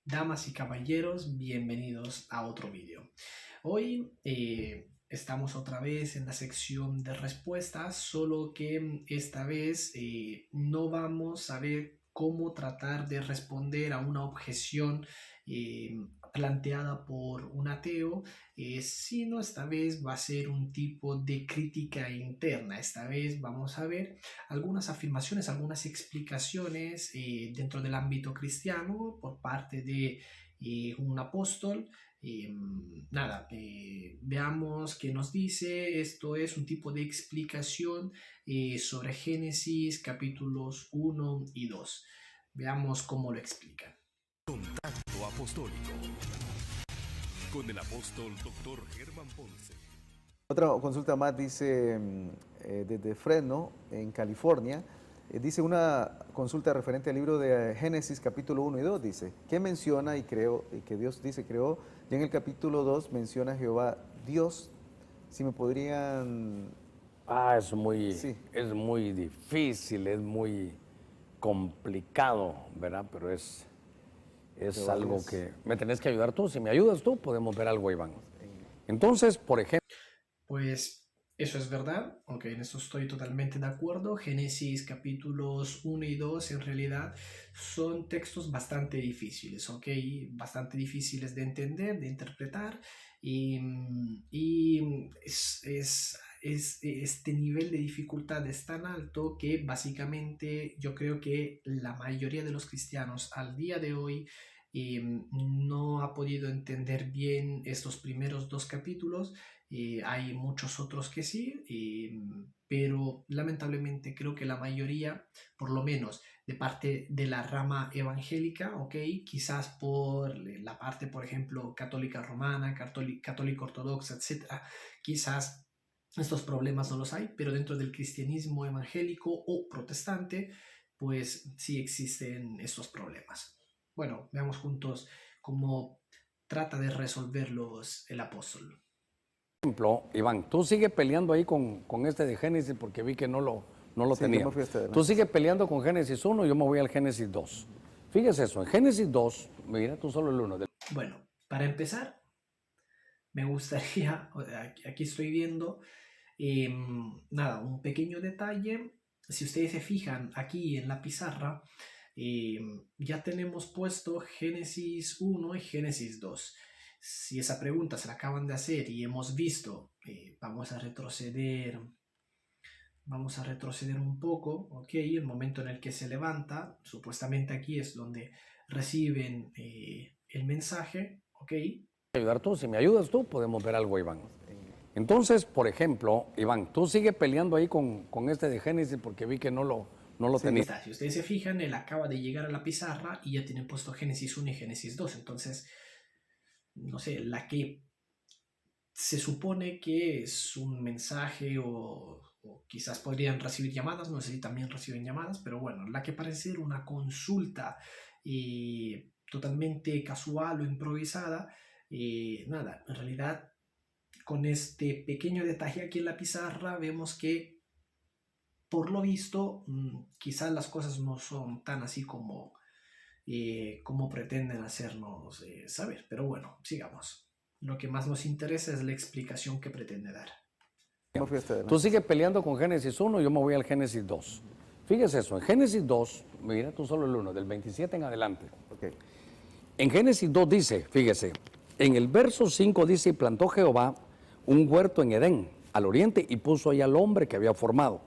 Damas y caballeros, bienvenidos a otro vídeo. Hoy estamos otra vez en la sección de respuestas, solo que esta vez no vamos a ver cómo tratar de responder a una objeción planteada por un ateo, sino esta vez va a ser un tipo de crítica interna. Esta vez vamos a ver algunas afirmaciones, algunas explicaciones dentro del ámbito cristiano por parte de un apóstol. Veamos qué nos dice. Esto es un tipo de explicación sobre Génesis capítulos 1 y 2. Veamos cómo lo explican. Contacto Apostólico con el apóstol Dr. Germán Ponce. Otra consulta más dice desde Fresno, en California, dice una consulta referente al libro de Génesis capítulo 1 y 2, dice, ¿qué menciona y creó, que Dios dice creó? Y en el capítulo 2 menciona Jehová Dios. Si me podrían... Es Sí, muy difícil, es muy complicado, ¿verdad? Pero es Jehová algo Dios. que me tenés que ayudar tú. Si me ayudas tú, podemos ver algo, Iván. Entonces, por ejemplo, Pues eso es verdad, ok, en eso estoy totalmente de acuerdo. Génesis capítulos 1 y 2 en realidad son textos bastante difíciles, ok, bastante difíciles de entender, de interpretar, y este nivel de dificultad es tan alto que básicamente yo creo que la mayoría de los cristianos al día de hoy no ha podido entender bien estos primeros dos capítulos. Hay muchos otros que sí, pero lamentablemente creo que la mayoría, por lo menos de parte de la rama evangélica, ok, quizás por la parte, por ejemplo, católica romana, católica ortodoxa, etcétera, quizás estos problemas no los hay, pero dentro del cristianismo evangélico o protestante, pues sí existen estos problemas. Bueno, veamos juntos cómo trata de resolverlos el apóstol. Iván, tú sigues peleando ahí con este de Génesis porque vi que no lo sí, yo tenía. me fui hasta Tú adelante. sigues peleando con Génesis 1, yo me voy al Génesis 2. Fíjese eso, en Génesis 2, mira tú solo el 1. Bueno, para empezar, me gustaría, aquí estoy viendo, un pequeño detalle. Si ustedes se fijan aquí en la pizarra, ya tenemos puesto Génesis 1 y Génesis 2. Si esa pregunta se la acaban de hacer y hemos visto, vamos a retroceder un poco, ok, el momento en el que se levanta, supuestamente aquí es donde reciben el mensaje, ok. Ayudar tú, si me ayudas tú, podemos ver algo, Iván. Entonces, por ejemplo, Iván, tú sigues peleando ahí con este de Génesis porque vi que no lo Sí, tenía. Si ustedes se fijan, él acaba de llegar a la pizarra y ya tiene puesto Génesis 1 y Génesis 2. Entonces, no sé, la que se supone que es un mensaje o quizás podrían recibir llamadas, no sé si también reciben llamadas, pero bueno, la que parece ser una consulta totalmente casual o improvisada, en realidad con este pequeño detalle aquí en la pizarra vemos que por lo visto quizás las cosas no son tan así como pretenden hacernos saber, pero bueno, sigamos. Lo que más nos interesa es la explicación que pretende dar. yo me fui hasta Tú adelante. sigues peleando con Génesis 1, yo me voy al Génesis 2. Fíjese eso, en Génesis 2, mira tú solo el 1, del 27 en adelante. Ok. En Génesis 2 dice, fíjese, en el verso 5 dice, y plantó Jehová un huerto en Edén, al oriente, y puso ahí al hombre que había formado.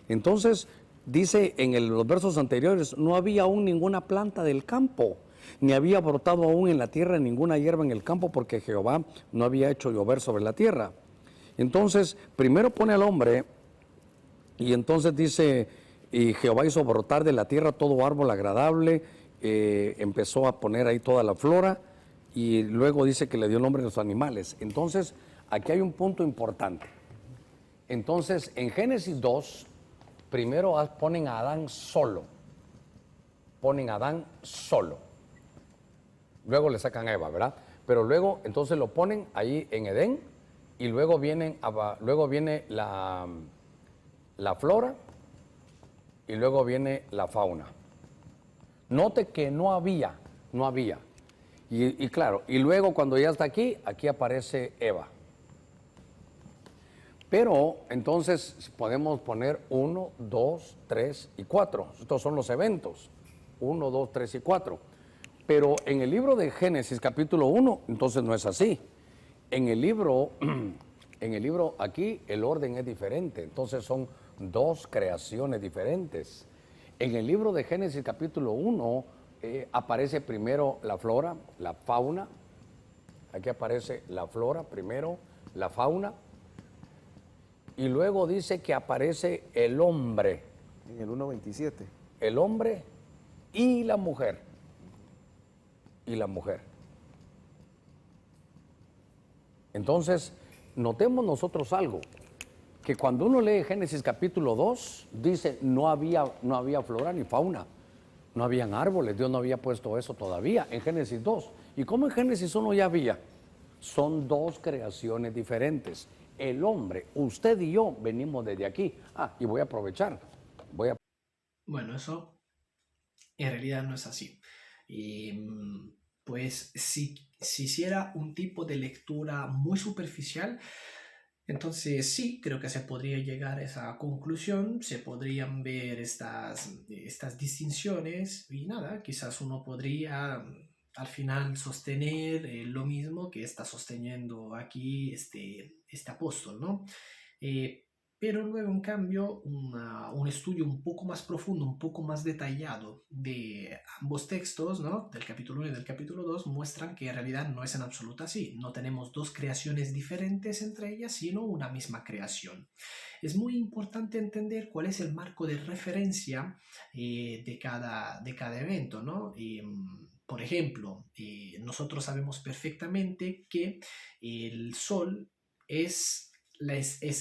Entonces, dice en los versos anteriores, no había aún ninguna planta del campo, ni había brotado aún en la tierra ninguna hierba en el campo, porque Jehová no había hecho llover sobre la tierra. Entonces, primero pone al hombre, y entonces dice, y Jehová hizo brotar de la tierra todo árbol agradable, empezó a poner ahí toda la flora, y luego dice que le dio nombre a los animales. Entonces, aquí hay un punto importante. Entonces, en Génesis 2, primero ponen a Adán solo. Ponen a Adán solo. Luego le sacan a Eva, ¿verdad? Pero luego, entonces lo ponen ahí en Edén y luego viene la flora y luego viene la fauna. Note que no había Y claro, y luego cuando ya está aquí, aquí aparece Eva. Pero entonces podemos poner 1, 2, 3 y 4. Estos son los eventos. 1, 2, 3 y 4. Pero en el libro de Génesis capítulo 1, entonces no es así. En el libro, aquí el orden es diferente. Entonces son dos creaciones diferentes. En el libro de Génesis capítulo 1 aparece primero la flora, la fauna. Aquí aparece la flora primero, la fauna. Y luego dice que aparece el hombre. En el 1.27. El hombre y la mujer. Y la mujer. Entonces, notemos nosotros algo. Que cuando uno lee Génesis capítulo 2, dice no había flora ni fauna. No habían árboles, Dios no había puesto eso todavía en Génesis 2. ¿Y cómo en Génesis 1 ya había? Son dos creaciones diferentes. El hombre, usted y yo venimos desde aquí. Y voy a aprovechar. Bueno, eso en realidad no es así. Pues si hiciera un tipo de lectura muy superficial, entonces sí, creo que se podría llegar a esa conclusión, se podrían ver estas distinciones y nada, quizás uno podría al final sostener lo mismo que está sosteniendo aquí este apóstol, ¿no? Pero luego, en cambio, un estudio un poco más profundo, un poco más detallado de ambos textos, ¿no? Del capítulo 1 y del capítulo 2, muestran que en realidad no es en absoluto así. No tenemos dos creaciones diferentes entre ellas, sino una misma creación. Es muy importante entender cuál es el marco de referencia de cada evento, ¿no? Por ejemplo, nosotros sabemos perfectamente que el Sol es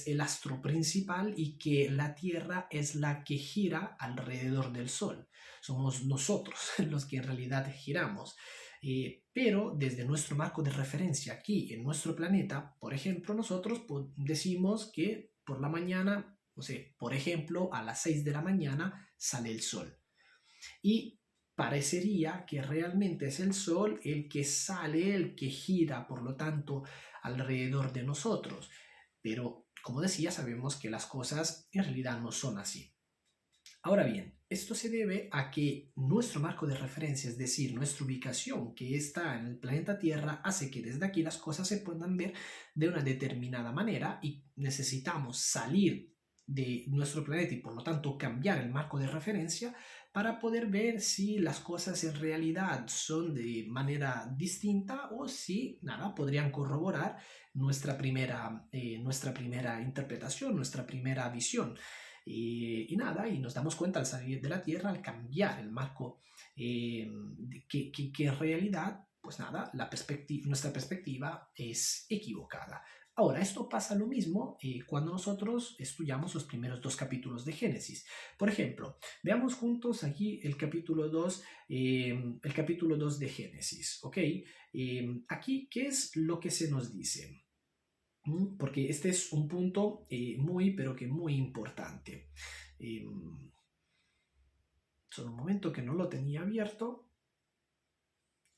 el astro principal y que la Tierra es la que gira alrededor del Sol. Somos nosotros los que en realidad giramos. Pero desde nuestro marco de referencia aquí en nuestro planeta, por ejemplo, nosotros decimos que por la mañana, no sé, por ejemplo, a las 6 de la mañana sale el Sol. Y parecería que realmente es el Sol el que sale, el que gira, por lo tanto, alrededor de nosotros. Pero, como decía, sabemos que las cosas en realidad no son así. Ahora bien, esto se debe a que nuestro marco de referencia, es decir, nuestra ubicación que está en el planeta Tierra, hace que desde aquí las cosas se puedan ver de una determinada manera y necesitamos salir de nuestro planeta y por lo tanto cambiar el marco de referencia para poder ver si las cosas en realidad son de manera distinta o si, nada, podrían corroborar nuestra primera interpretación, nuestra primera visión. Y nada, y nos damos cuenta al salir de la Tierra, al cambiar el marco, que en realidad, pues nada, nuestra perspectiva es equivocada. Ahora, esto pasa lo mismo cuando nosotros estudiamos los primeros dos capítulos de Génesis. Por ejemplo, veamos juntos aquí el capítulo 2 de Génesis, ¿ok? Aquí, ¿qué es lo que se nos dice? Porque este es un punto pero que muy importante. Solo un momento que no lo tenía abierto,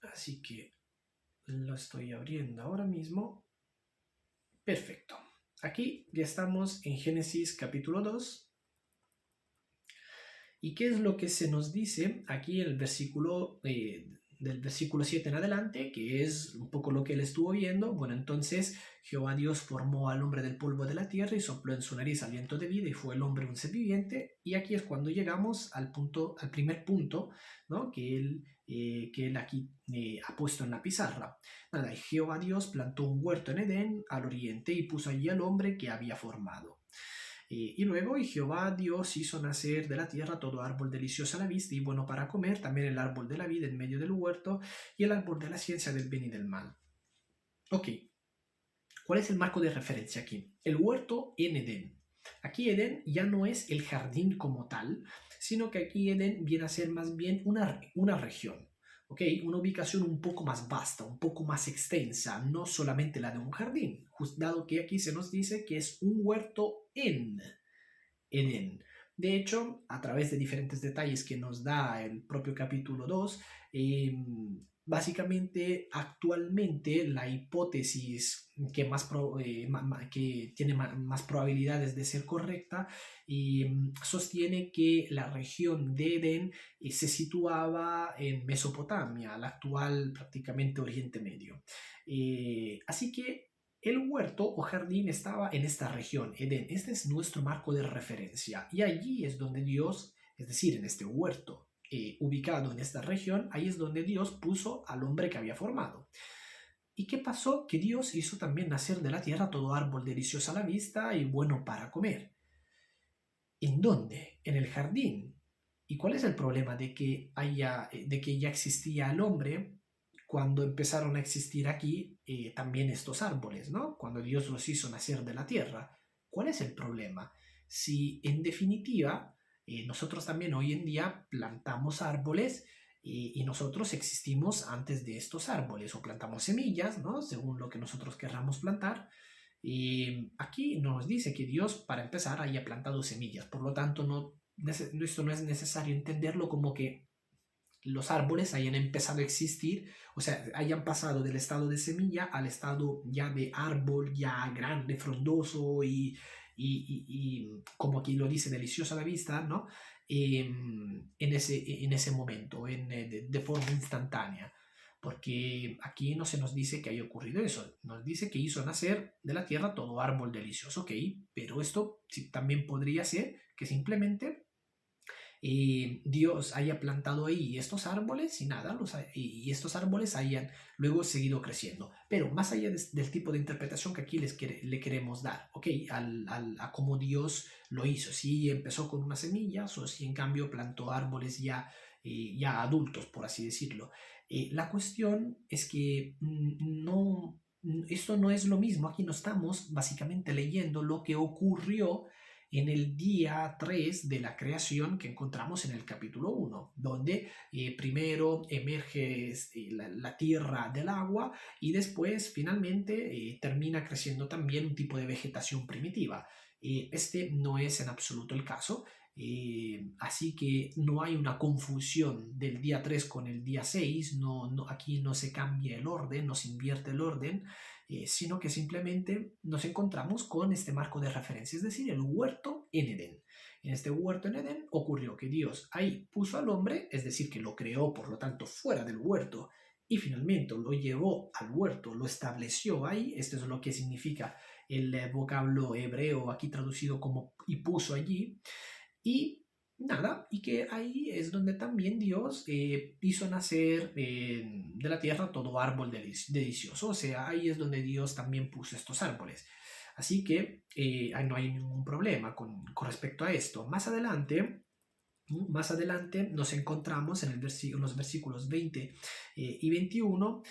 así que lo estoy abriendo ahora mismo. Perfecto. Aquí ya estamos en Génesis capítulo 2. ¿Y qué es lo que se nos dice aquí en el versículo del versículo 7 en adelante, que es un poco lo que él estuvo viendo? Bueno, entonces Jehová Dios formó al hombre del polvo de la tierra y sopló en su nariz aliento de vida y fue el hombre un ser viviente. Y aquí es cuando llegamos al primer punto, ¿no? que él aquí ha puesto en la pizarra. Nada, Jehová Dios plantó un huerto en Edén al oriente y puso allí al hombre que había formado. Y luego, y Jehová Dios hizo nacer de la tierra todo árbol delicioso a la vista y bueno para comer, también el árbol de la vida en medio del huerto y el árbol de la ciencia del bien y del mal. Ok, ¿cuál es el marco de referencia aquí? El huerto en Edén. Aquí Edén ya no es el jardín como tal, sino que aquí Edén viene a ser más bien una región. ¿Okay? Una ubicación un poco más vasta, un poco más extensa, no solamente la de un jardín, dado que aquí se nos dice que es un huerto en Edén. De hecho, a través de diferentes detalles que nos da el propio capítulo 2, básicamente, actualmente la hipótesis que, que tiene más probabilidades de ser correcta sostiene que la región de Edén se situaba en Mesopotamia, la actual prácticamente Oriente Medio. Así que el huerto o jardín estaba en esta región, Edén. Este es nuestro marco de referencia. Y allí es donde Dios, es decir, en este huerto, ubicado en esta región, ahí es donde Dios puso al hombre que había formado. ¿Y qué pasó? Que Dios hizo también nacer de la tierra todo árbol delicioso a la vista y bueno para comer. ¿En dónde? En el jardín. ¿Y cuál es el problema de que ya existía el hombre cuando empezaron a existir aquí también estos árboles, ¿no? Cuando Dios los hizo nacer de la tierra. ¿Cuál es el problema? Si en definitiva nosotros también hoy en día plantamos árboles y nosotros existimos antes de estos árboles o plantamos semillas, ¿no? Según lo que nosotros querramos plantar. Y aquí nos dice que Dios, para empezar, haya plantado semillas. Por lo tanto, esto no es necesario entenderlo como que los árboles hayan empezado a existir, o sea, hayan pasado del estado de semilla al estado ya de árbol, ya grande, frondoso y como aquí lo dice, delicioso a la vista, ¿no? En ese momento, de forma instantánea. Porque aquí no se nos dice que haya ocurrido eso, nos dice que hizo nacer de la tierra todo árbol delicioso, ok, pero esto sí, también podría ser que simplemente Dios haya plantado ahí estos árboles y nada, y estos árboles hayan luego seguido creciendo. Pero más allá del tipo de interpretación que aquí le queremos dar, ¿ok? A cómo Dios lo hizo, si empezó con unas semillas o si en cambio plantó árboles ya adultos, por así decirlo. La cuestión es que esto no es lo mismo, aquí no estamos básicamente leyendo lo que ocurrió en el día 3 de la creación que encontramos en el capítulo 1, donde primero emerge la tierra del agua y después finalmente termina creciendo también un tipo de vegetación primitiva. Este no es en absoluto el caso. Así que no hay una confusión del día 3 con el día 6, aquí no se cambia el orden, no se invierte el orden, sino que simplemente nos encontramos con este marco de referencia, es decir, el huerto en Edén. En este huerto en Edén ocurrió que Dios ahí puso al hombre, es decir, que lo creó, por lo tanto, fuera del huerto, y finalmente lo llevó al huerto, lo estableció ahí. Esto es lo que significa el vocablo hebreo aquí traducido como y puso allí. Y nada, y que ahí es donde también Dios hizo nacer de la tierra todo árbol delicioso, o sea, ahí es donde Dios también puso estos árboles. Así que ahí no hay ningún problema con respecto a esto. Más adelante nos encontramos en los versículos 20 y 21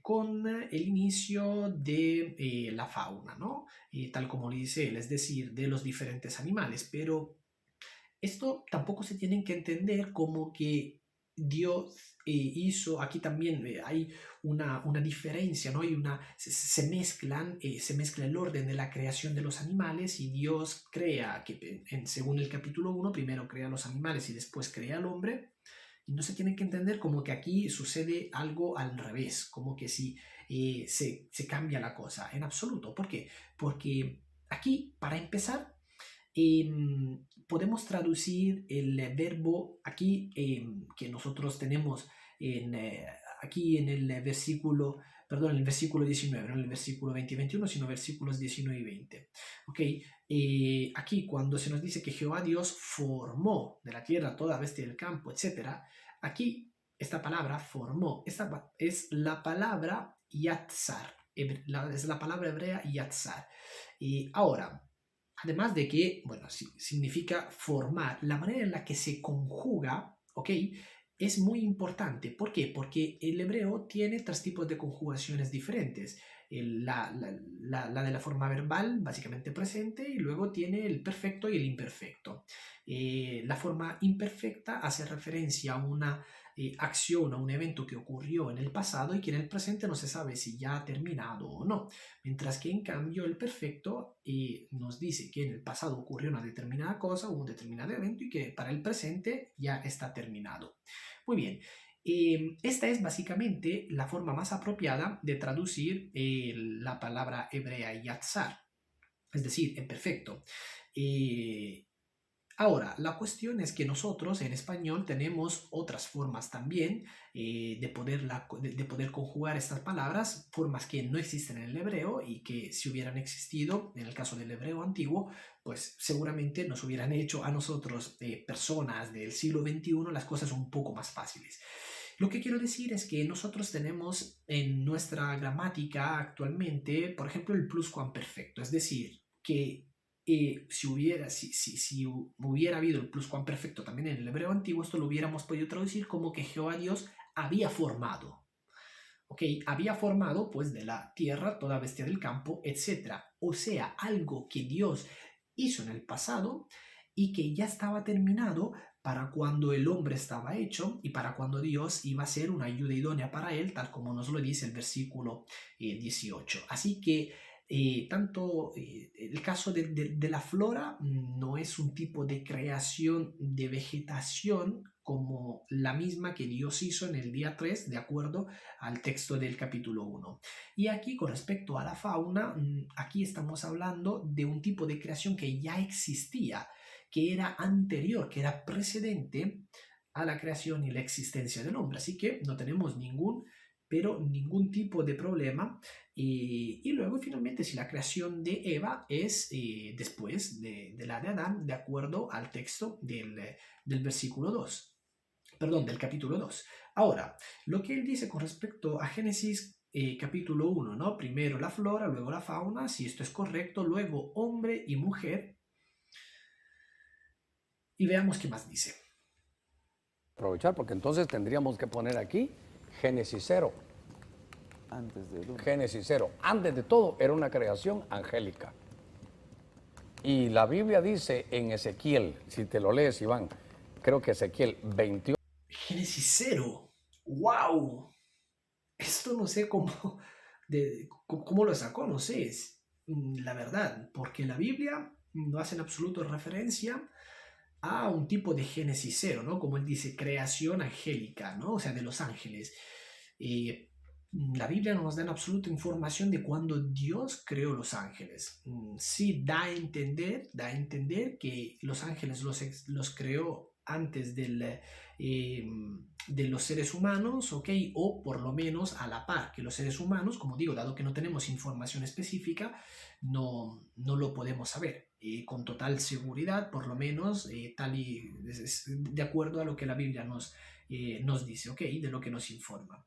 con el inicio de la fauna, ¿no? Tal como le dice él, es decir, de los diferentes animales, pero esto tampoco se tiene que entender como que Dios hizo, aquí también hay una diferencia, ¿no? Se mezcla el orden de la creación de los animales y Dios crea, según el capítulo 1, primero crea los animales y después crea al hombre. Y no se tiene que entender como que aquí sucede algo al revés, como que si se cambia la cosa, en absoluto. ¿Por qué? Porque aquí, para empezar, podemos traducir el verbo aquí que nosotros tenemos aquí en el versículo, perdón, en el versículo 19, no en el versículo 20 y 21, sino versículos 19 y 20. ¿Ok? Aquí cuando se nos dice que Jehová Dios formó de la tierra toda bestia del campo, etc., aquí esta palabra formó, esta es la palabra yatzar, es la palabra hebrea yatzar. Y ahora, además de que, bueno, significa formar, la manera en la que se conjuga, ¿ok? Es muy importante. ¿Por qué? Porque el hebreo tiene tres tipos de conjugaciones diferentes. La de la forma verbal, básicamente presente, y luego tiene el perfecto y el imperfecto. La forma imperfecta hace referencia a una acción, a un evento que ocurrió en el pasado y que en el presente no se sabe si ya ha terminado o no. Mientras que en cambio el perfecto nos dice que en el pasado ocurrió una determinada cosa, un determinado evento y que para el presente ya está terminado. Muy bien. Esta es básicamente la forma más apropiada de traducir la palabra hebrea yatzar, es decir, en perfecto. Ahora, la cuestión es que nosotros en español tenemos otras formas también de poder conjugar estas palabras, formas que no existen en el hebreo y que si hubieran existido en el caso del hebreo antiguo, pues seguramente nos hubieran hecho a nosotros, personas del siglo XXI, las cosas un poco más fáciles. Lo que quiero decir es que nosotros tenemos en nuestra gramática actualmente, por ejemplo, el pluscuamperfecto, es decir, que si hubiera habido el pluscuamperfecto también en el hebreo antiguo, esto lo hubiéramos podido traducir como que Jehová Dios había formado. ¿Ok? Había formado pues de la tierra toda bestia del campo, etc. O sea, algo que Dios hizo en el pasado y que ya estaba terminado para cuando el hombre estaba hecho y para cuando Dios iba a ser una ayuda idónea para él, tal como nos lo dice el versículo 18. Así que tanto el caso de la flora no es un tipo de creación de vegetación como la misma que Dios hizo en el día 3, de acuerdo al texto del capítulo 1. Y aquí, con respecto a la fauna, aquí estamos hablando de un tipo de creación que ya existía, que era anterior, que era precedente a la creación y la existencia del hombre. Así que no tenemos ningún tipo de problema. Y luego, finalmente, si la creación de Eva es después de la de Adán, de acuerdo al texto del versículo 2, perdón, del capítulo 2. Ahora, lo que él dice con respecto a Génesis capítulo 1, ¿no? Primero la flora, luego la fauna, si esto es correcto, luego hombre y mujer. Y veamos qué más dice. Aprovechar, porque entonces tendríamos que poner aquí Génesis 0. Antes del uno. Génesis 0. Antes de todo era una creación angélica. Y la Biblia dice en Ezequiel, si te lo lees, Iván, creo que Ezequiel 28. Génesis 0. ¡Wow! Esto no sé cómo lo sacó, no sé, es la verdad, porque la Biblia no hace en absoluto referencia a un tipo de Génesis 0, ¿no? Como él dice, creación angélica, ¿no? O sea, de los ángeles. La Biblia no nos da en absoluto información de cuándo Dios creó los ángeles. Sí da a entender que los ángeles los creó antes de los seres humanos, ¿ok? O por lo menos a la par que los seres humanos, como digo, dado que no tenemos información específica, no lo podemos saber con total seguridad, por lo menos de acuerdo a lo que la Biblia nos dice, ¿ok? De lo que nos informa.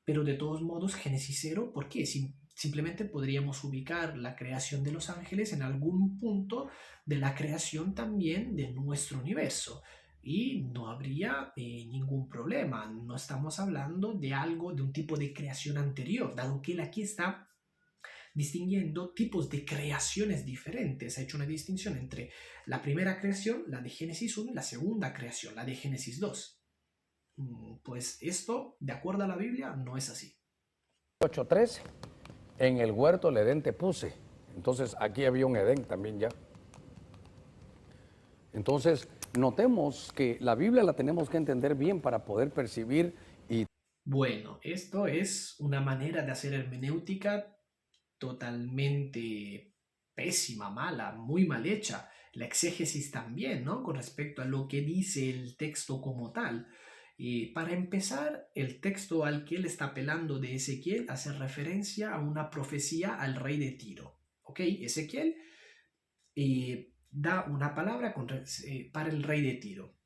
Pero de todos modos, Génesis 0, ¿por qué? Simplemente podríamos ubicar la creación de los ángeles en algún punto de la creación también de nuestro universo. Y no habría ningún problema. No estamos hablando de algo, de un tipo de creación anterior, dado que él aquí está distinguiendo tipos de creaciones diferentes. Ha hecho una distinción entre la primera creación, la de Génesis 1, y la segunda creación, la de Génesis 2. Pues esto, de acuerdo a la Biblia, no es así. 8:13, en el huerto del Edén te puse. Entonces aquí había un Edén también ya. Entonces notemos que la Biblia la tenemos que entender bien para poder percibir y... Bueno, esto es una manera de hacer hermenéutica totalmente pésima, mala, muy mal hecha. La exégesis también, ¿no? Con respecto a lo que dice el texto como tal. Para empezar, el texto al que él está apelando de Ezequiel hace referencia a una profecía al rey de Tiro. ¿Ok? Ezequiel da una palabra para el rey de Tiro.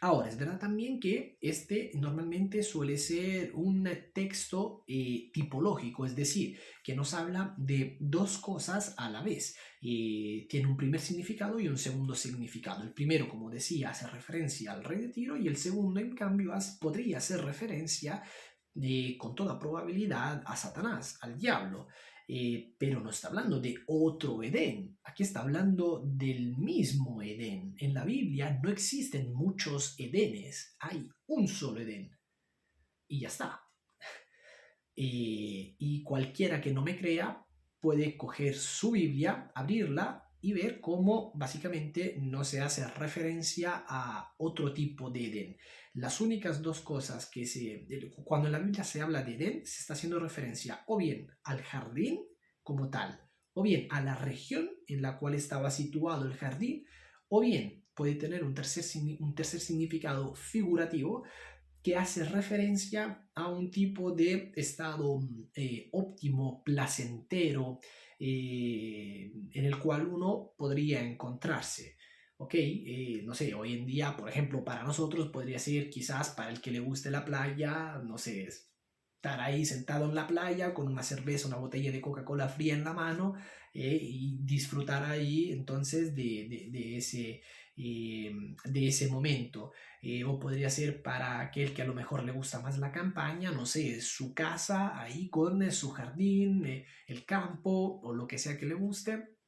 Ahora, es verdad también que este normalmente suele ser un texto tipológico, es decir, que nos habla de dos cosas a la vez. Tiene un primer significado y un segundo significado. El primero, como decía, hace referencia al rey de Tiro y el segundo, en cambio, podría hacer referencia con toda probabilidad a Satanás, al diablo. Pero no está hablando de otro Edén, aquí está hablando del mismo Edén. En la Biblia no existen muchos Edenes, hay un solo Edén y ya está. Y cualquiera que no me crea puede coger su Biblia, abrirla y ver cómo básicamente no se hace referencia a otro tipo de Edén. Las únicas dos cosas cuando en la Biblia se habla de Edén, se está haciendo referencia o bien al jardín como tal, o bien a la región en la cual estaba situado el jardín, o bien puede tener un tercer significado figurativo que hace referencia a un tipo de estado óptimo, placentero, en el cual uno podría encontrarse. Ok, no sé, hoy en día, por ejemplo, para nosotros podría ser quizás para el que le guste la playa, no sé, estar ahí sentado en la playa con una cerveza, una botella de Coca-Cola fría en la mano y disfrutar ahí entonces eh, de ese momento. O podría ser para aquel que a lo mejor le gusta más la campaña, no sé, su casa ahí con su jardín, el campo o lo que sea que le guste.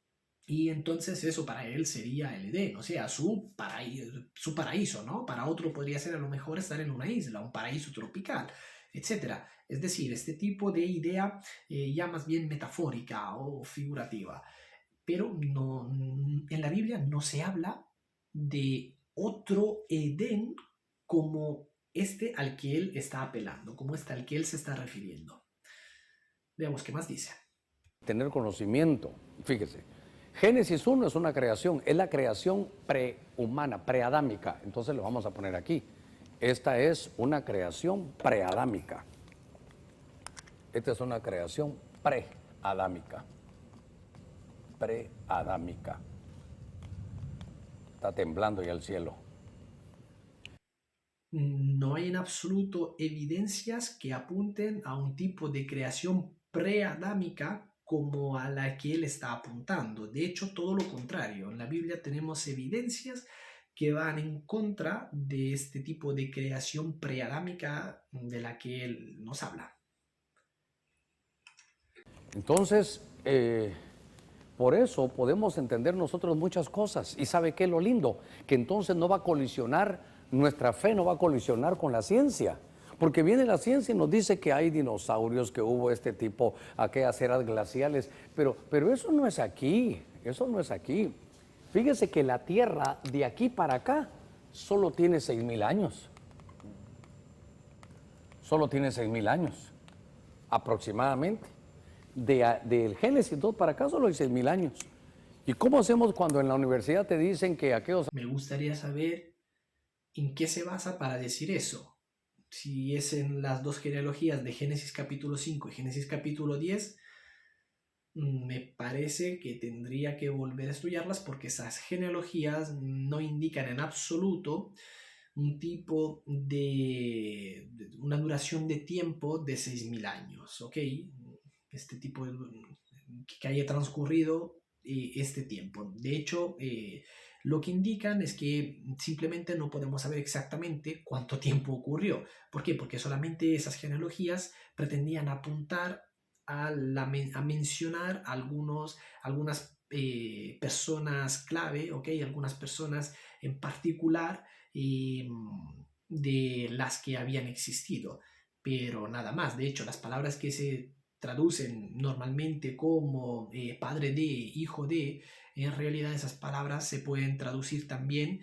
Y entonces eso para él sería el Edén, o sea, su paraíso, ¿no? Para otro podría ser a lo mejor estar en una isla, un paraíso tropical, etcétera. Es decir, este tipo de idea ya más bien metafórica o figurativa. Pero no, en la Biblia no se habla de otro Edén como este al que él está apelando, como este al que él se está refiriendo. Veamos qué más dice. Tener conocimiento. Fíjese, Génesis 1 es una creación, es la creación prehumana, preadámica. Entonces lo vamos a poner aquí. Esta es una creación preadámica. Esta es una creación preadámica. Preadámica. Está temblando ya el cielo. No hay en absoluto evidencias que apunten a un tipo de creación preadámica como a la que él está apuntando. De hecho, todo lo contrario. En la Biblia tenemos evidencias que van en contra de este tipo de creación preadámica de la que él nos habla. Entonces, por eso podemos entender nosotros muchas cosas. ¿Y sabe qué es lo lindo? Que entonces no va a colisionar, nuestra fe no va a colisionar con la ciencia. Porque viene la ciencia y nos dice que hay dinosaurios, que hubo este tipo, aquellas eras glaciales. Pero eso no es aquí, eso no es aquí. Fíjese que la Tierra de aquí para acá solo tiene 6.000 años. Solo tiene 6.000 años, aproximadamente. Del Génesis 2 para acá solo hay 6.000 años. ¿Y cómo hacemos cuando en la universidad te dicen que aquellos... Me gustaría saber en qué se basa para decir eso. Si es en las dos genealogías de Génesis capítulo 5 y Génesis capítulo 10, me parece que tendría que volver a estudiarlas porque esas genealogías no indican en absoluto un tipo de una duración de tiempo de 6.000 años, ¿ok? Este tipo de que haya transcurrido este tiempo. De hecho, lo que indican es que simplemente no podemos saber exactamente cuánto tiempo ocurrió. ¿Por qué? Porque solamente esas genealogías pretendían apuntar a mencionar algunas personas clave, ¿ok? Algunas personas en particular de las que habían existido, pero nada más. De hecho, las palabras que se traducen normalmente como padre de, hijo de, en realidad esas palabras se pueden traducir también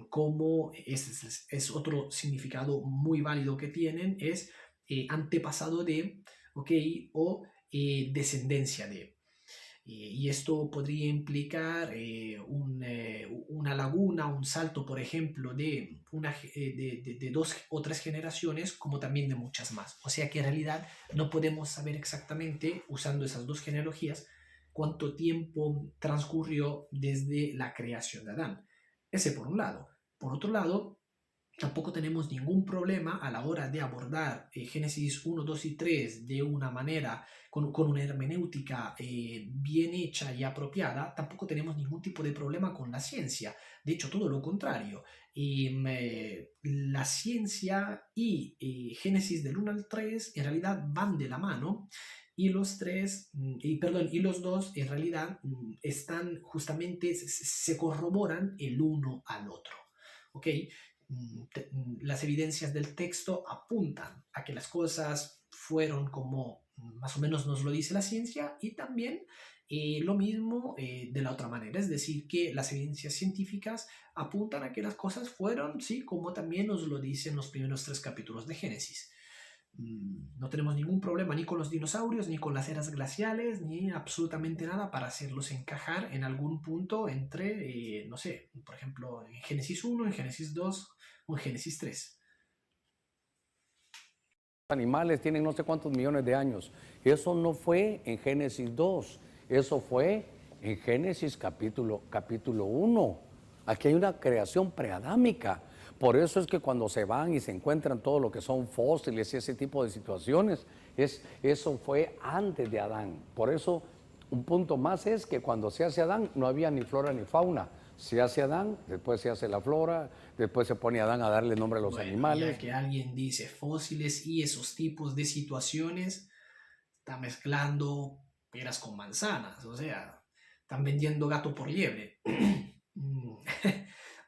como, es otro significado muy válido que tienen, es antepasado de, ¿ok? O descendencia de. Y esto podría implicar una laguna, un salto, por ejemplo, de 2 o 3 generaciones, como también de muchas más. O sea que en realidad no podemos saber exactamente, usando esas dos genealogías, cuánto tiempo transcurrió desde la creación de Adán. Ese por un lado. Por otro lado, tampoco tenemos ningún problema a la hora de abordar Génesis 1, 2 y 3 de una manera, con una hermenéutica bien hecha y apropiada. Tampoco tenemos ningún tipo de problema con la ciencia. De hecho, todo lo contrario. La ciencia y Génesis del 1 al 3 en realidad van de la mano. Y los dos en realidad están justamente, se corroboran el uno al otro. ¿Ok? Las evidencias del texto apuntan a que las cosas fueron como más o menos nos lo dice la ciencia, y también Y lo mismo de la otra manera, es decir, que las evidencias científicas apuntan a que las cosas fueron, sí, como también nos lo dicen los primeros 3 capítulos de Génesis. No tenemos ningún problema ni con los dinosaurios, ni con las eras glaciales, ni absolutamente nada para hacerlos encajar en algún punto entre, no sé, por ejemplo, en Génesis 1, en Génesis 2 o en Génesis 3. Animales tienen no sé cuántos millones de años. Eso no fue en Génesis 2, eso fue en Génesis capítulo 1. Aquí hay una creación preadámica. Por eso es que cuando se van y se encuentran todo lo que son fósiles y ese tipo de situaciones, eso fue antes de Adán. Por eso un punto más es que cuando se hace Adán no había ni flora ni fauna. Se hace Adán, después se hace la flora, después se pone Adán a darle nombre a los animales. Ya que alguien dice fósiles y esos tipos de situaciones, está mezclando peras con manzanas, o sea, están vendiendo gato por liebre.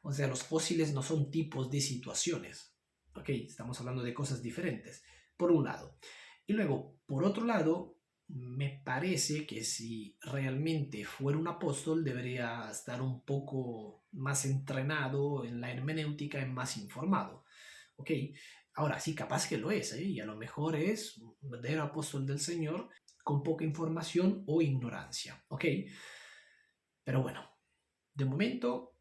O sea, los fósiles no son tipos de situaciones. Ok, estamos hablando de cosas diferentes, por un lado. Y luego, por otro lado, me parece que si realmente fuera un apóstol, debería estar un poco más entrenado en la hermenéutica y más informado. Ok, ahora sí, capaz que lo es, ¿eh? Y a lo mejor es un verdadero apóstol del Señor con poca información o ignorancia. Ok, pero bueno, de momento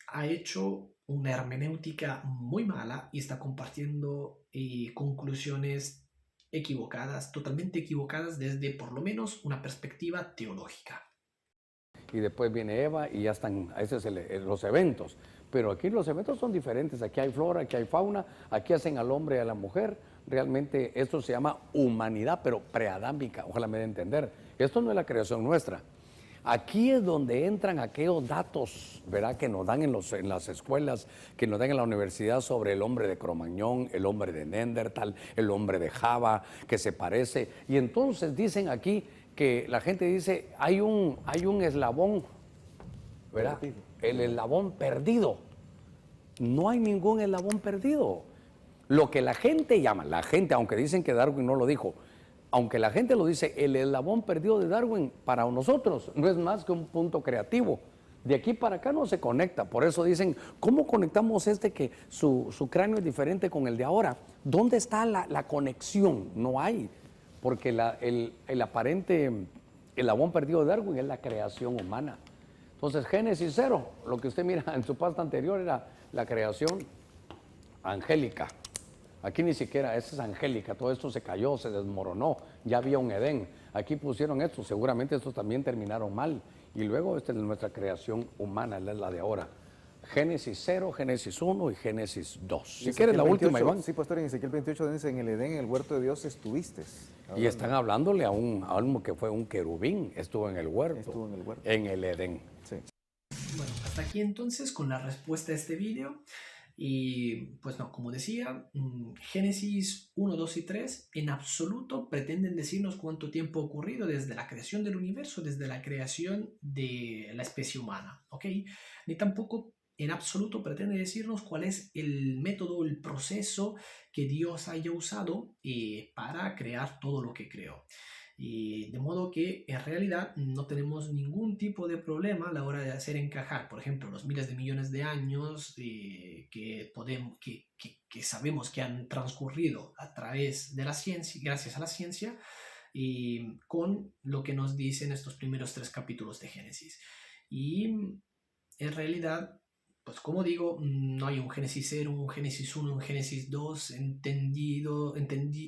ha hecho una hermenéutica muy mala y está compartiendo conclusiones equivocadas, totalmente equivocadas desde por lo menos una perspectiva teológica. Y después viene Eva y ya están, ese es los eventos. Pero aquí los eventos son diferentes, aquí hay flora, aquí hay fauna, aquí hacen al hombre y a la mujer. Realmente esto se llama humanidad, pero preadámica, ojalá me dé a entender. Esto no es la creación nuestra. Aquí es donde entran aquellos datos, ¿verdad?, que nos dan en las escuelas, que nos dan en la universidad sobre el hombre de Cromañón, el hombre de Neandertal, el hombre de Java, que se parece. Y entonces dicen aquí que la gente dice, hay un eslabón, ¿verdad? El eslabón perdido. No hay ningún eslabón perdido. Lo que la gente llama, aunque dicen que Darwin no lo dijo, aunque la gente lo dice, el eslabón perdido de Darwin para nosotros no es más que un punto creativo. De aquí para acá no se conecta. Por eso dicen, ¿cómo conectamos que su cráneo es diferente con el de ahora? ¿Dónde está la conexión? No hay. Porque el aparente eslabón perdido de Darwin es la creación humana. Entonces, Génesis 0, lo que usted mira en su pasta anterior era la creación angélica. Aquí ni siquiera esa es angélica, todo esto se cayó, se desmoronó, ya había un Edén. Aquí pusieron esto, seguramente estos también terminaron mal. Y luego esta es nuestra creación humana, es la de ahora. Génesis 0, Génesis 1 y Génesis 2. Si quieres la última, Iván. Sí, pastor, en Ezequiel 28 dice, en el Edén, en el huerto de Dios estuviste. Y están hablándole a un que fue un querubín, estuvo en el huerto. Estuvo en el huerto. En el Edén. Sí. Bueno, hasta aquí entonces con la respuesta a este vídeo. Y pues no, como decía, Génesis 1, 2 y 3 en absoluto pretenden decirnos cuánto tiempo ha ocurrido desde la creación del universo, desde la creación de la especie humana, ¿ok? Ni tampoco en absoluto pretende decirnos cuál es el método, el proceso que Dios haya usado para crear todo lo que creó. Y de modo que en realidad no tenemos ningún tipo de problema a la hora de hacer encajar, por ejemplo, los miles de millones de años que sabemos que han transcurrido a través de la ciencia, gracias a la ciencia, y con lo que nos dicen estos primeros 3 capítulos de Génesis. Y en realidad, pues como digo, no hay un Génesis 0, un Génesis 1, un Génesis 2,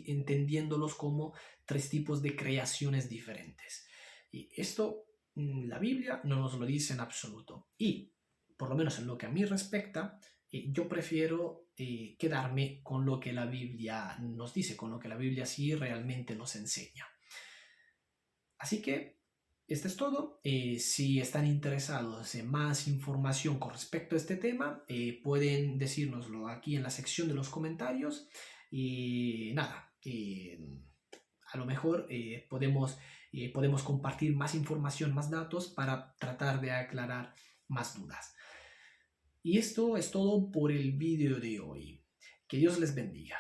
entendiéndolos como 3 tipos de creaciones diferentes. Y esto la Biblia no nos lo dice en absoluto. Y, por lo menos en lo que a mí respecta, yo prefiero quedarme con lo que la Biblia nos dice, con lo que la Biblia sí realmente nos enseña. Así que esto es todo. Si están interesados en más información con respecto a este tema, pueden decírnoslo aquí en la sección de los comentarios. Y nada, a lo mejor podemos compartir más información, más datos para tratar de aclarar más dudas. Y esto es todo por el vídeo de hoy. Que Dios les bendiga.